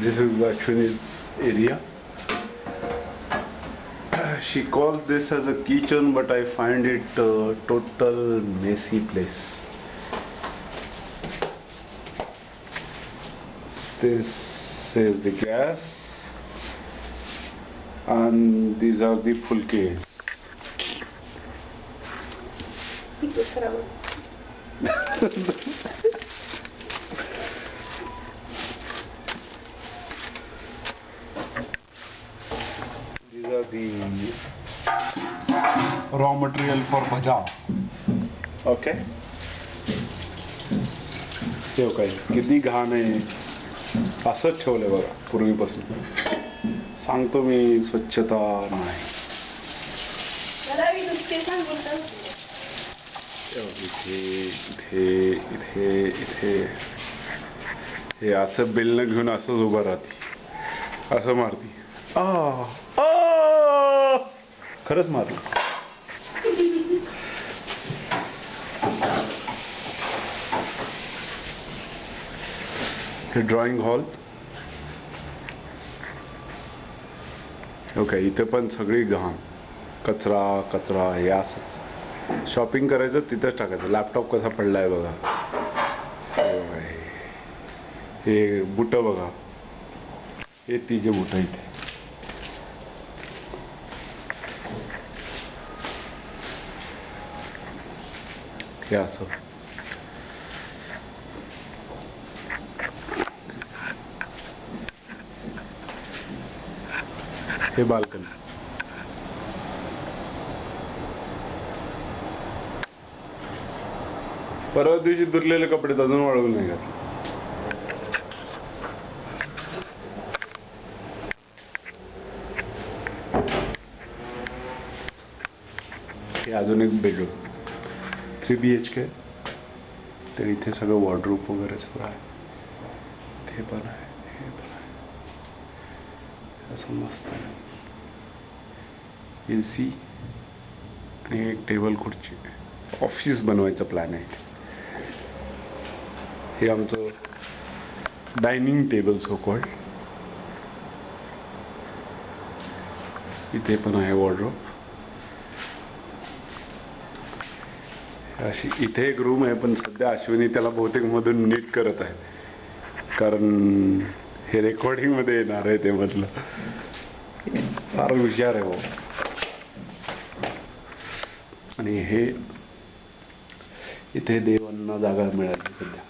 This is Ashwini's area. She calls this as a kitchen, but I find it a total messy place. This is the gas, and these are the pulkes. These are the raw material for bhaja. Okay. हे काय किती घाण आहे, असंच ठेवलंय बघा पूर्वीपासून. सांगतो मी स्वच्छता नाही. इथे इथे इथे इथे हे असं बेलनं घेऊन असंच उभं राहते, असं मारती. खरंच मारलं. हे ड्रॉइंग हॉल. ओके, इथे पण सगळी घाण, कचरा कचरा. हे असंच शॉपिंग करायचं तिथंच टाकायचं. लॅपटॉप कसा पडलाय बघा. हे बुट बघा, हे तिचे बुट इथे. हे असं. हे बाल्कनी. परवा दिवशी धुतलेले कपडे अजून वाळवून नाही घातले. हे अजून एक बेडरूम, 3 BHK. तर इथे सगळं वॉर्डरोब वगैरे सगळं आहे. ते पण आहे, हे पण आहे. असं मस्त आहे. AC आणि एक टेबल खुर्ची. ऑफिस बनवायचा प्लॅन आहे. हे आमचं डायनिंग टेबल सो कॉल्ड. इथे पण आहे वॉर्डरोब. अशी इथे एक रूम आहे, पण सध्या अश्विनी त्याला बहुतेक मधून नीट करत आहे, कारण हे रेकॉर्डिंग मध्ये येणार आहे. ते म्हटलं फार हुशार आहे हो. आणि हे इथे देवांना जागा मिळाली सध्या.